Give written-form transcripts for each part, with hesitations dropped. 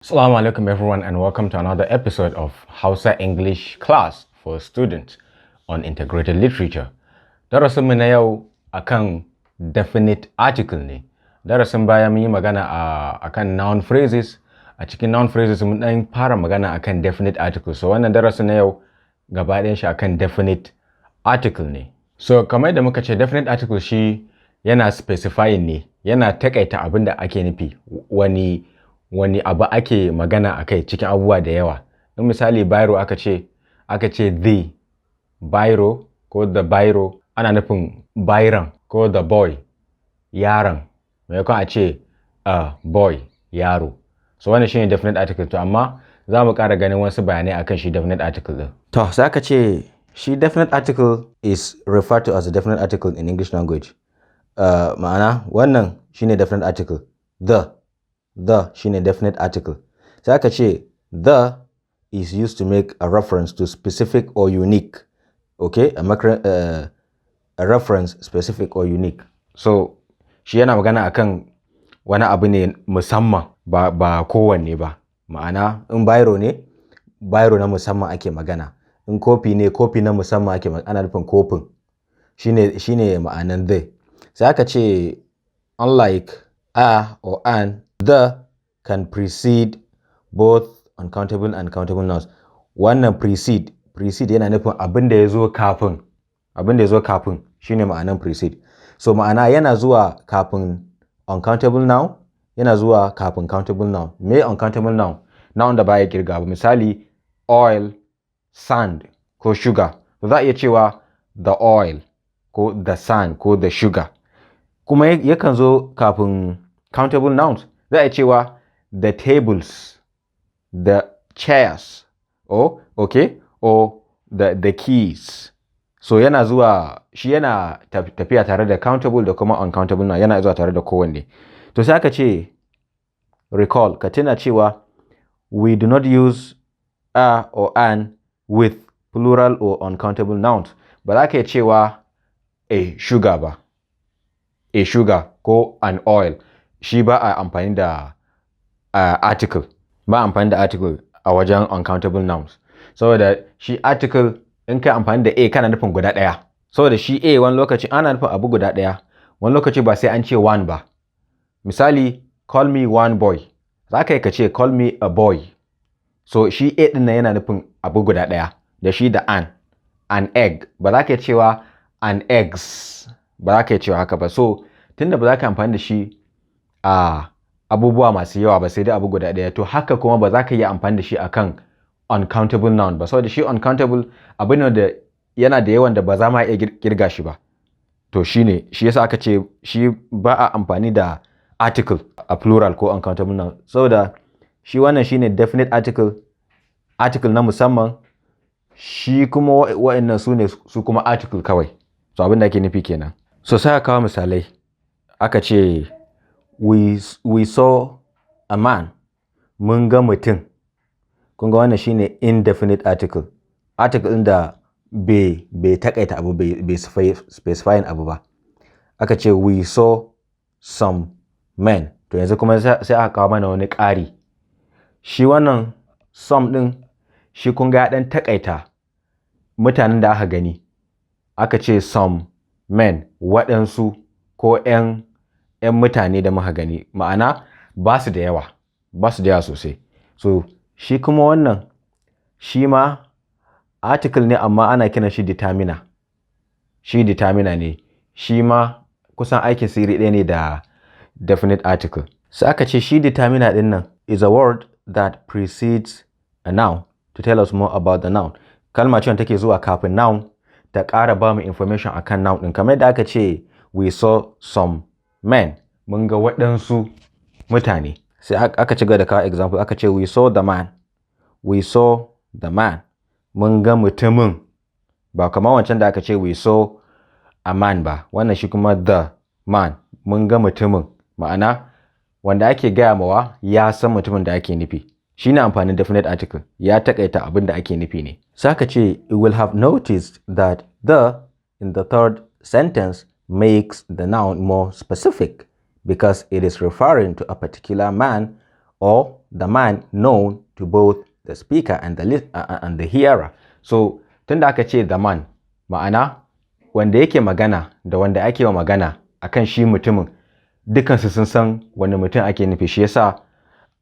Assalamu alaikum everyone and welcome to another episode of Hausa English class for students on integrated literature. Darasinmu na yau akan definite article ne. Darasin baya mun yi magana akan noun phrases. A cikin noun phrases mun dan fara magana akan definite article. So wannan darasin na yau gaba ɗayan shi akan definite article ne. So kamar da muka ce definite article shi yana specifying ne, yana takaita abin da ake nufi, wani abu ake magana akai cikin abubuwa da yawa. In misali biro aka ce the biro ko the biro, ana nufin byron ko the boy yaron, maimakon a ce a boy yaro. So wannan shine definite article, to amma za mu ƙara ganin wasu bayanai akan shi definite article din. To sai aka ce shi definite article is referred to as a definite article in English language. Ma'ana wannan shine definite article. The shine definite article. Sai aka ce the is used to make a reference to specific or unique. Okay, a reference specific or unique. So shi yana magana akan wani abu ne musamman, ba kowanne ba. Ma'ana in biro ne, biro na musamman ake magana. In kofi ne, kofi na musamman ake magana, ana nufin kofin. Shine ma'anan the. Sai aka ce unlike a or an, the can precede both uncountable and countable nouns. Wannan precede yana nufin abin da ya zo kafin shine ma'anan precede. So ma'ana yana zuwa kafin uncountable noun, yana zuwa kafin countable noun. Me uncountable noun? Noun da baya kirga ba. Misali oil, sand ko sugar. To za a iya cewa the oil ko the sand ko the sugar. Kuma yakan zo kafin countable nouns. Za a iya cewa the tables, the chairs, or the keys. So yana zuwa, shi yana tafiya tare da countable da kuma uncountable noun, yana zuwa tare da kowanne. To sai aka ce recall, ka tuna cewa we do not use a or an with plural or uncountable nouns. Ba za ka iya cewa a sugar ba, a sugar ko an oil. Shi ba a amfani da article, ba amfani da article a wajen uncountable nouns. Saboda shi article in kai amfani da a kana nufin guda ɗaya. Saboda shi a wani lokaci ana nufin abu guda ɗaya, wani lokaci ba sai an ce one ba. Misali call me one boy, za ka yi ka ce call me a boy. So shi a ɗin nan yana nufin abu guda ɗaya, da shi da an egg. Ba za ka yi cewa an eggs, ba za ka yi cewa haka ba. So tunda ba za ka amfani da shi a abubuwa masu yawa ba, sai dai abu guda ɗaya, to haka kuma ba za ka yi amfani da shi akan uncountable noun ba. Saboda shi uncountable abu ne da yana da yawan da ba za ma iya kirga shi ba. To shi yasa aka ce shi ba a amfani da article a plural ko uncountable noun. Saboda shi wannan shine definite article na musamman. Shi kuma wa'annan su kuma article kawai. So abin da ake nufi kenan. So sai aka kawo misalai. Aka ce we saw a man, mun ga mutum. Kun ga wannan shine indefinite article. Article ɗin da bai takaita abu, bai specifying abu ba. Aka ce we saw some men. To yanzu kuma sai aka kawo mana wani ƙari. Shi wannan some ɗin, shi kun ga ɗan takaita mutanen da aka gani. Aka ce some men, waɗansu ko 'yan mutane da muka gani. Ma'ana ba su da yawa sosai. So shi kuma wannan shi ma article ne, amma ana kiran shi determiner. Shi determiner ne. Shi ma kusan aikin siri ɗaya ne da definite article. Sai aka ce shi determiner ɗin nan is a word that precedes a noun to tell us more about the noun. Kalma ce take zuwa kafin noun ta ƙara ba mu information akan noun ɗin. Kamar yadda aka ce we saw some men, mun ga waɗansu mutane. Sai aka ci gaba da kawo example. Aka ce we saw the man, mun ga mutumin. Ba kamar wancan da aka ce we saw a man ba. Wannan shi kuma the man, mun ga mutumin. Ma'ana wanda ake gaya mawa ya san mutumin da ake nufi. Shi ne amfanin definite article, ya takaita abin da ake nufi ne. Sai aka ce you will have noticed that the in the third sentence makes the noun more specific because it is referring to a particular man or the man known to both the speaker and the hearer. So tunda aka ce the man, ma'ana wanda yake magana da wanda ake wa magana akan shi mutumin dukansu sun san wani mutum ake nufi, shi yasa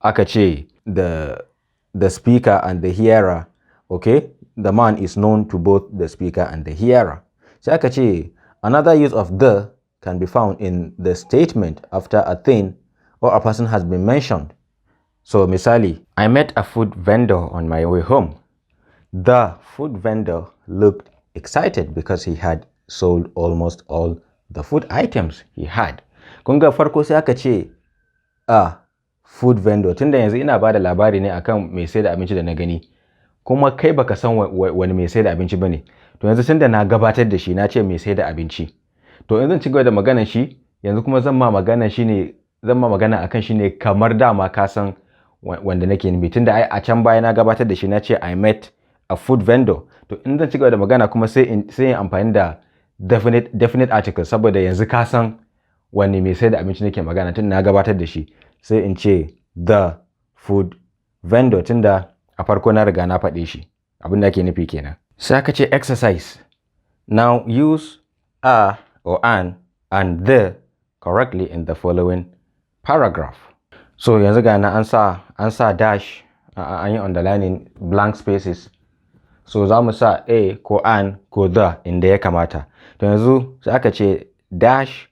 aka ce the speaker and the hearer. Okay, the man is known to both the speaker and the hearer. Sai aka ce another use of the can be found in the statement after a thing or a person has been mentioned. So misali, I met a food vendor on my way home. The food vendor looked excited because he had sold almost all the food items he had. Kun ga farko sai aka ce a food vendor, tunda yanzu ina bada labari ne akan mai sai da abinci da na gani, kuma kai baka san wani mai sai da abinci bane. To yanzu tunda na gabatar da shi na ce mai sai da abinci, to yanzu zan ci gaba da maganar shi, yanzu kuma zan ma magana akan shi ne kamar dama ka san wanda nake nufi, tunda ai a can baya na gabatar da shi na ce I met a food vendor. To in zan ci gaba da magana kuma sai in amfani da definite article, saboda yanzu ka san wani mai sai da abinci nake magana tun na gabatar da shi, sai in ce the food vendor tunda a farko na riga na faɗe shi, abin da ake nufi kenan. Sai aka ce exercise. Now use a or an and the correctly in the following paragraph. So yanzu ga na an sa dash, an yi underlining blank spaces. So za mu sa a ko an ko the inda ya kamata. To yanzu sai aka ce dash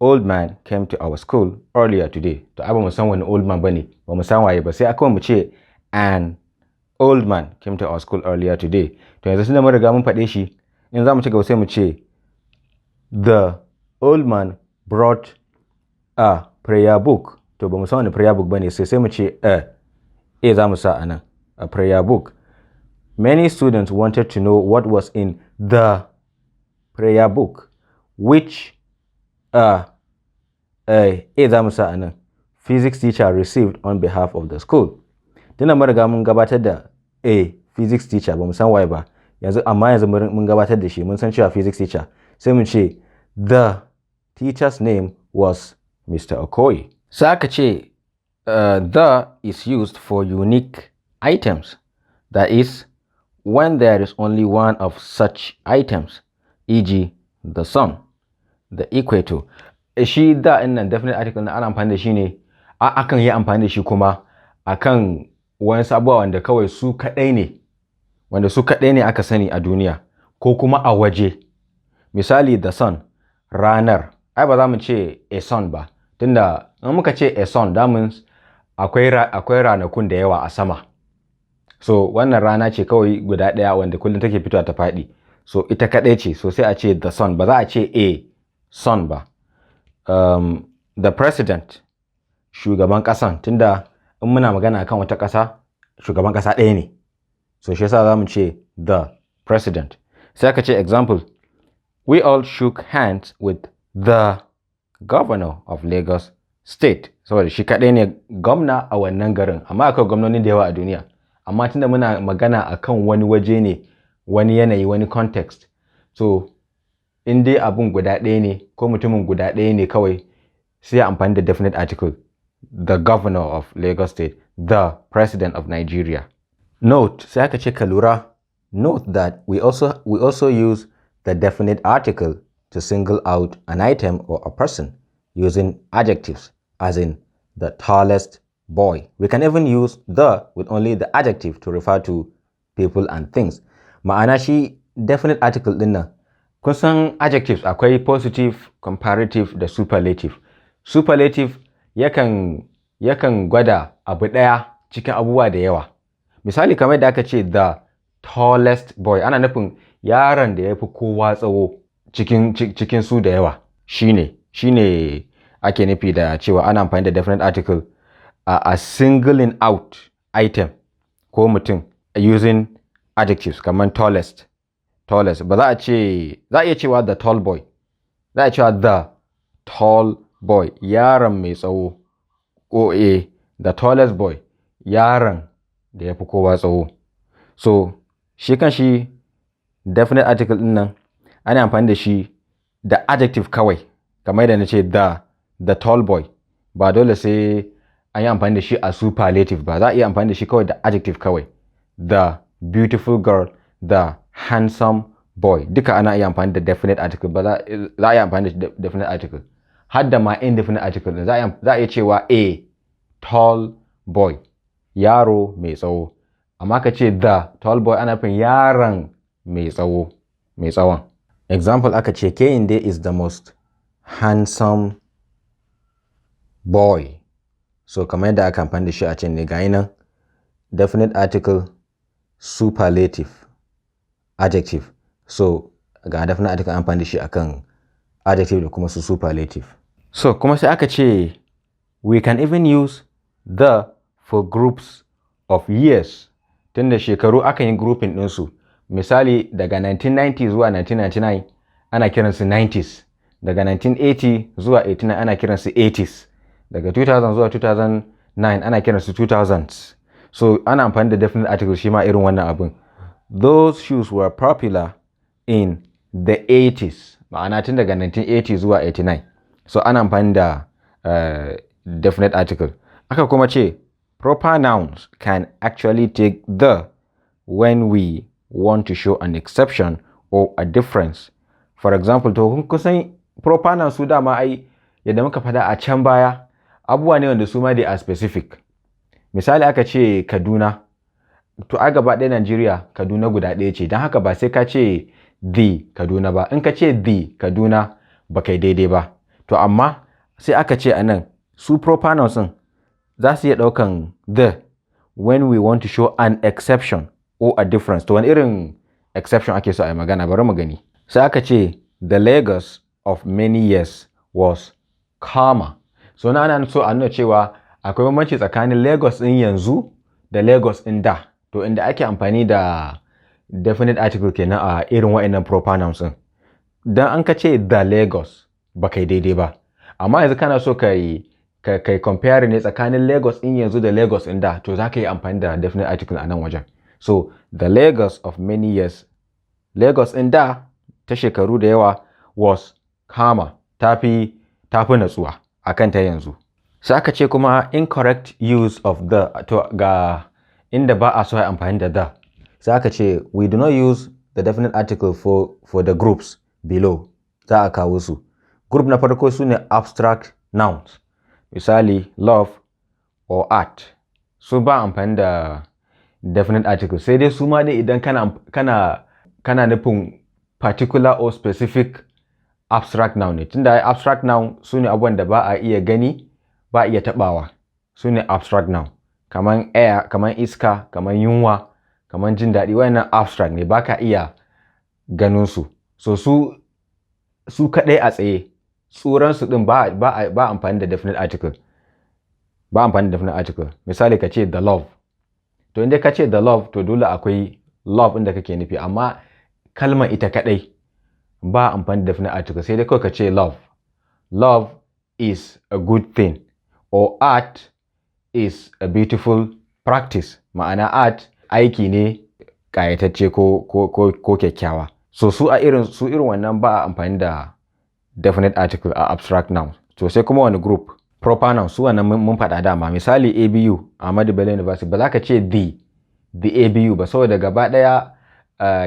old man came to our school earlier today. To ai ba mu san wani old man bane, ba mu san waye ba, sai aka mu ce an old man came to our school earlier today. To yanzu tunda mun riga mun faɗe shi, in za mu ci gaba sai mu ce the old man brought a prayer book. To ba mu san wani prayer book bane, sai mu ce a za mu sa anan, a prayer book. Many students wanted to know what was in the prayer book, which a za mu sa anan, physics teacher received on behalf of the school. Tunda mun riga mun gabatar da a physics teacher, ba mu san waye ba yanzu, amma yanzu mun gabatar da shi, mun san cewa physics teacher, sai mun ce the teacher's name was Mr. Okoye. Sai aka ce the is used for unique items, that is when there is only one of such items, e.g. the sun, the equator. Shi da innan definite article na ana amfani da shi ne, akan yi amfani da shi kuma akan wani sabuwa wanda kawai su kaɗai ne aka sani a duniya ko kuma a waje. Misali the sun, ranar, ai ba za mu ce a sun ba, tunda in muka ce a sun that means akwai ranakun da yawa a sama. So wannan rana ce kawai guda ɗaya wanda kullum take fitowa ta faɗi, so ita kaɗai ce, so sai a ce the sun, ba za a ce a sun ba. The president, shugaban ƙasan, tunda in muna magana akan wata ƙasa, shugaban ƙasa ɗaya ne, so shi yasa za mu ce the president. Sai aka ce example, we all shook hands with the governor of Lagos State. Saboda shi kaɗai ne gwamna a wannan garin, amma akwai gwamnoni da yawa a duniya, amma tunda muna magana akan wani waje ne, wani yanayi, wani context, so in dai abun guda ɗaya ne ko mutumin guda ɗaya ne kawai, sai amfani da definite article, the governor of Lagos State, the president of Nigeria. Note, sai aka ce ka lura, note that we also use the definite article to single out an item or a person using adjectives, as in the tallest boy. We can even use the with only the adjective to refer to people and things. Ma'ana shi definite article din nan, kun san adjectives akwai positive, comparative da superlative. Superlative yakan gwada abu ɗaya cikin abubuwa da yawa. Misali kamar da aka ce the tallest boy, ana nufin yaron da ya fi kowa tsawo cikin su da yawa. Shine ake nufi da cewa ana amfani da definite article a singling out item ko mutum using adjectives kamar tallest. Ba za a iya cewa the tall boy, za a cewa the tall boy, yaron mai tsawo, ko the tallest boy, yaron da ya fi kowa tsawo. So shi kan shi definite article din nan ana amfani da shi da adjective kawai, kamar da na ce the tall boy, ba dole sai an yi amfani da shi a superlative ba, za a iya amfani da shi kawai da adjective kawai. The beautiful girl, the handsome boy, duka ana iya amfani da definite article ba, za a iya amfani da definite article. Har da ma indefinite article za a iya cewa a tall boy, yaro mai tsawo. Amma ka ce the tall boy ana nufin yaron mai tsawon. Example aka ce Kehinde is the most handsome boy. So kamar yadda aka amfani da shi a can ne ga nan definite article, superlative, adjective. So ga definite article amfani da shi akan adjective da kuma su superlative. So kuma sai aka ce we can even use the for groups of years. Tunda shekaru aka yi grouping ɗinsu. Misali daga 1990 zuwa 1999 ana kiransu 90s. Daga 1980 zuwa 89 ana kiransu 80s. Daga 2000 zuwa 2009 ana kiransu 2000s. So ana amfani da definite article shi ma irin wannan abin. Those shoes were popular in the 80s. Ma'ana tun daga 1980 zuwa 89. So ana amfani da definite article. Aka kuma ce proper nouns can actually take the when we want to show an exception or a difference. For example, to kusan proper nouns su dama ai yadda muka fada a can baya abubuwa ne wanda su ma they are specific. Misali aka ce Kaduna, to a gaba ɗaya Najeriya Kaduna guda ɗaya ce, don haka ba sai ka ce the Kaduna ba. In ka ce the Kaduna ba kai daidai ba. To amma sai aka ce a nan su proper nouns ɗin za su iya ɗaukan the when we want to show an exception or a difference. To wani irin exception ake so a yi magana, bari mu gani. Sai aka ce the Lagos of many years was calmer. So na ana so a nuna cewa akwai bambanci tsakanin Lagos ɗin yanzu da Lagos ɗin da. To inda ake amfani da definite article kenan a irin wa'annan proper nouns ɗin. Dan an ka ce the Lagos ba kai daidai ba. Amma yanzu kana so kai compare ne tsakanin Lagos ɗin yanzu da Lagos ɗin da, to za ka yi amfani da definite article a nan wajen. So the Lagos of many years, Lagos ɗin da ta shekaru da yawa was calmer, tafi natsuwa akan ta yanzu. Sai aka ce kuma incorrect use of the, to ga inda ba a so a amfani da the. Sai aka ce we do not use the definite article for the groups below. Za a kawo su. Group na farko su ne abstract nouns. Misali love or art. Su ba amfani da definite article. Sai dai su ma dai idan kana nufin particular or specific abstract noun ne. Tunda abstract noun su ne abubuwan da ba a iya gani, ba a iya tabawa. Su ne abstract noun. Kaman air, kaman iska, kaman yunwa, kaman jin daɗi. Wayannan abstract ne, ba ka iya ganin su. So su kaɗai a tsaye. Tsuransu ɗin ba amfani da definite article. Ba amfani da definite article. Misali ka ce the love. To inda ka ce the love, to dole akwai love inda kake nufi. Amma kalmar ita kaɗai ba amfani da definite article. Sai dai kawai ka ce love. Love is a good thing. Or art is a beautiful practice. Ma'ana art aiki ne ƙayatacce ko kyakkyawa. So su irin wannan ba amfani da definite article a abstract nouns. To sai kuma wani group proper nouns su wannan mun faɗa dama. Misali ABU, Ahmadu Bello University, ba za ka ce the ABU ba, saboda gaba ɗaya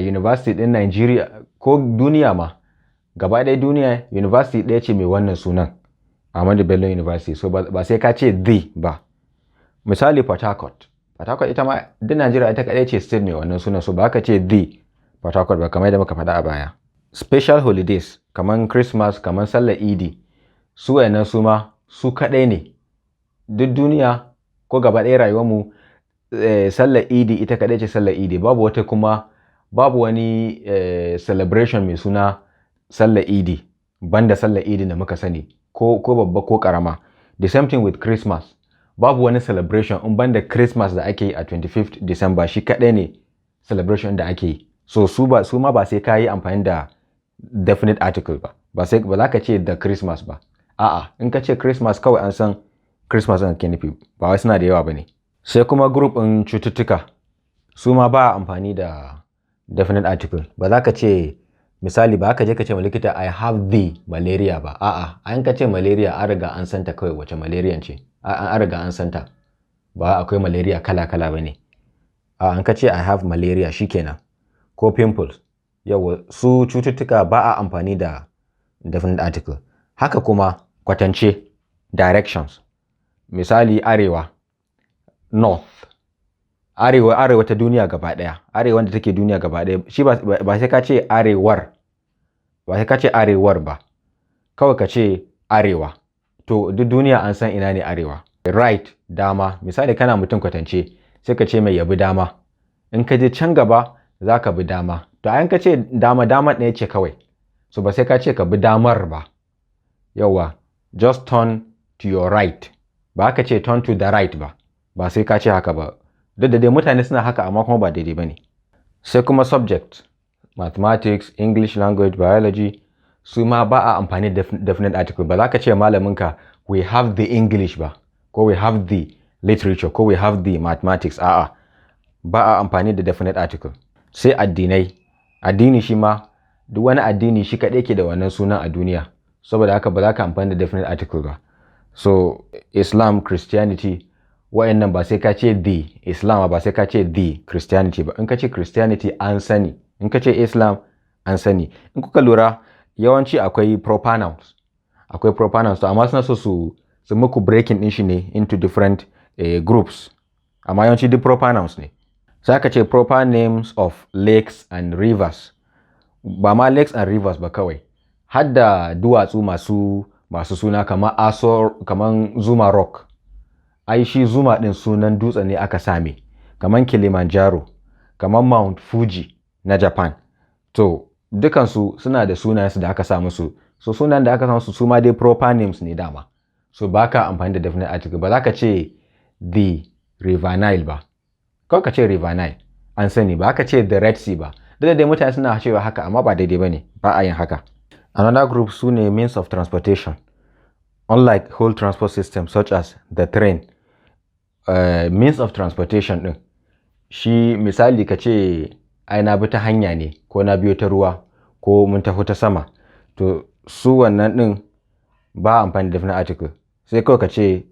university ɗin Nigeria ko duniya ma, gaba ɗaya duniya university ɗaya ce mai wannan sunan, Ahmadu Bello University. So ba sai ka ce the ba. Misali Port Harcourt ita ma duk Nigeria ita kaɗai ce state mai wannan sunan. So ba ka ce the Port Harcourt ba, kamar yadda muka faɗa a baya. Special holidays kaman Christmas, kaman sallar Idi, su wayannan su ma su kaɗai ne. Duk duniya ko gaba ɗaya rayuwar mu sallar Idi ita kaɗai ce sallar Idi. Babu wani celebration mai suna sallar Idi banda sallar Idi da muka sani, ko babba ko karama. The same thing with Christmas. Babu wani celebration in banda Christmas da ake yi a 25th December, shi kaɗai ne celebration da ake yi. So su ma ba sai ka yi amfani da definite article ba za ka ce the Christmas ba. A'a, in ka ce Christmas kawai an san Christmas ɗin ke nufi, ba wai suna da yawa ba ne. Sai kuma group ɗin cututtuka, su ma ba amfani da definite article. Ba za ka ce misali ba ka je ka ce ma likita I have the malaria ba, a'a an ka ce malaria an riga an santa kawai wace malaria ce, an riga an santa, ba akwai malaria kala-kala ba ne. An ka ce I have malaria shikenan, ko pimples, yawa su cututtuka ba a amfani da definite article. Haka kuma kwatance, directions, misali arewa, north, arewa ta duniya gaba daya, arewa da take duniya gaba daya, shi ba sai ka ce arewar, ba sai ka ce arewar ba, kawai ka ce arewa, to duk duniya an san ina ne arewa. Right, dama, misali kana mutum kwatance sai ka ce mai yabi dama, in ka je can gaba za ka bi dama, to ayan ka ce dama ɗaya ce kawai, so ba sai ka ce ka bi damar ba, yawa just turn to your right, ba ka ce turn to the right ba sai ka ce haka ba, duk da dai mutane suna haka amma kuma ba daidai ba ne. Sai kuma subject, mathematics, English language, biology, su ma ba a amfani da definite article. Ba za ka ce malaminka we have the English ba, ko we have the literature, ko we have the mathematics, a'a ba a amfani da definite article. Sai addinai, addini shi ma duk wani addini shi kaɗai ke da wannan sunan a duniya, saboda haka ba za ka amfani da definite article ba. So Islam, Christianity, wa'annan ba sai ka ce the Islam ba sai ka ce the Christianity ba, in ka ce Christianity an sani, in ka ce Islam an sani. In kuka lura yawanci akwai proper nouns, to amma suna so su muku breaking din shi ne into different groups, amma yawanci duk proper nouns ne. Sai ka ce proper names of lakes and rivers, ba ma lakes and rivers ba kawai, hadda duwatsu masu suna kamar Zuma Rock, ai shi Zuma din sunan dutse ne aka same, kamar Kilimanjaro, kamar Mount Fuji na Japan, to dukansu suna da sunayensu da aka sa musu, so sunan da aka sa musu su ma dai proper names ne dama, so ba ka amfani da definite article. Ba za ka ce the River Nile ba, kawai ka ce River Nile an sani, ba ka ce the Red Sea ba, duk da mutane suna cewa haka amma ba daidai ba ne, ba a yin haka. Another group su ne means of transportation, unlike whole transport system such as the train. Means of transportation din shi misali ka ce ai na bi ta hanya ne, ko na biyo ta ruwa, ko mun tafi ta sama, to su wannan din ba amfani da definite article. Sai kawai ka ce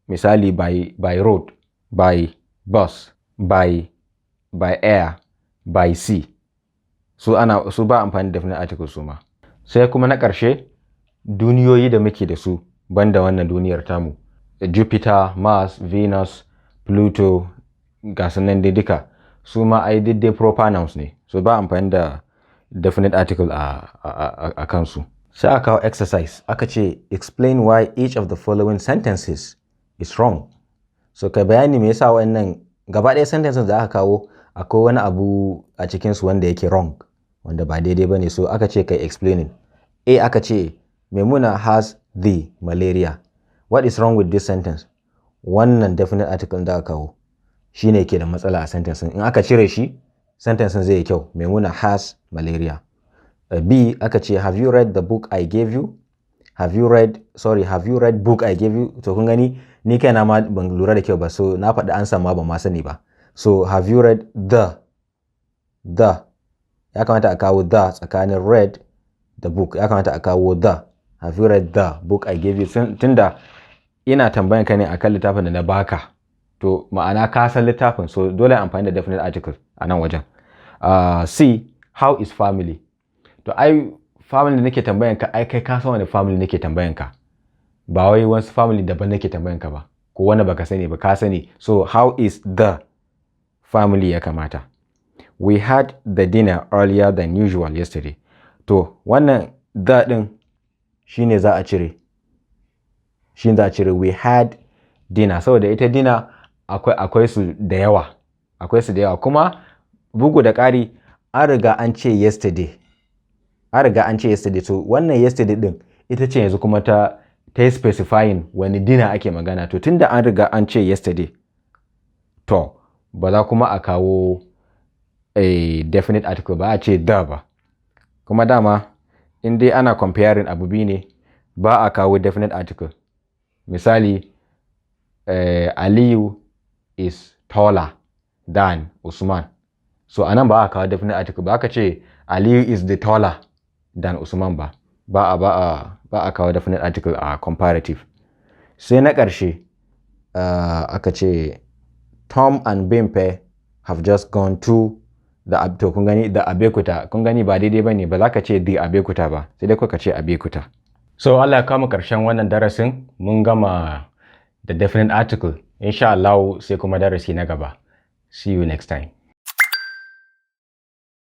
misali by road, by bus, by air, by sea, su ba amfani da definite article su ma. Sai kuma na ƙarshe, duniyoyi da muke da su banda wannan duniyar tamu, Jupiter, Mars, Venus, Pluto, ga sunan dai duka, su ma ai dai proper nouns ne, so ba amfani da definite article a kansu. Sai aka kawo exercise, aka ce explain why each of the following sentences is wrong. So kai bayani me yasa wannan gaba ɗaya sentences da aka kawo akwai wani abu a cikinsu wanda yake wrong, wanda ba daidai ba ne, so aka ce kai explaining. A aka ce Maimuna has the malaria. What is wrong with this sentence? Wannan definite article da aka kawo shine ke da matsala a sentence. In aka cire shi, sentence zai yi kyau. Maimuna has malaria. B aka ce have you read the book I gave you? Have you read book I gave you? To kun gani ni kaina ma ban lura da kyau ba, so na faɗi ansa ma ban ma sani ba. So have you read the ya kamata a kawo the tsakanin read the book, ya kamata a kawo the. Have you read the book I gave you? Tunda ina tambayan ka ne akan littafin da na baka, to ma'ana ka san littafin, so dole amfani da definite article a nan wajen. C how is family? To ai family nake tambayan ka, ai kai ka san wani family nake tambayan ka, ba wai wasu family daban nake tambayan ka ba, ko wani baka sani ba ka sani, so how is the family ya kamata. We had the dinner earlier than usual yesterday. To wannan the din shine za a cire, we had dinner, saboda ita dinner akwai su da yawa, kuma bugu da ƙari an riga an ce yesterday, to wannan yesterday din ita ce yanzu kuma ta specifying wani dinner ake magana. To tunda an riga an ce yesterday, to ba za kuma a kawo a definite article ba, a ce the ba, kuma dama in dai ana comparing abu biyu ne ba a kawo definite article. Misali Aliyu is taller than Usman, so anan ba a kawo definite article ba, aka ce Aliyu is the taller than Usman ba. Ba a kawo definite article a comparative. Sai na ƙarshe aka ce Tom and Bimpe have just gone to the kun gani the Abekuta. Kun gani ba daidai bane, ba za ka ce the Abekuta ba, sai dai ka ce Abekuta. So Allah ya kama ƙarshen wannan darasin, mun gama the definite article. Insha Allah sai kuma darasi na gaba. See you next time.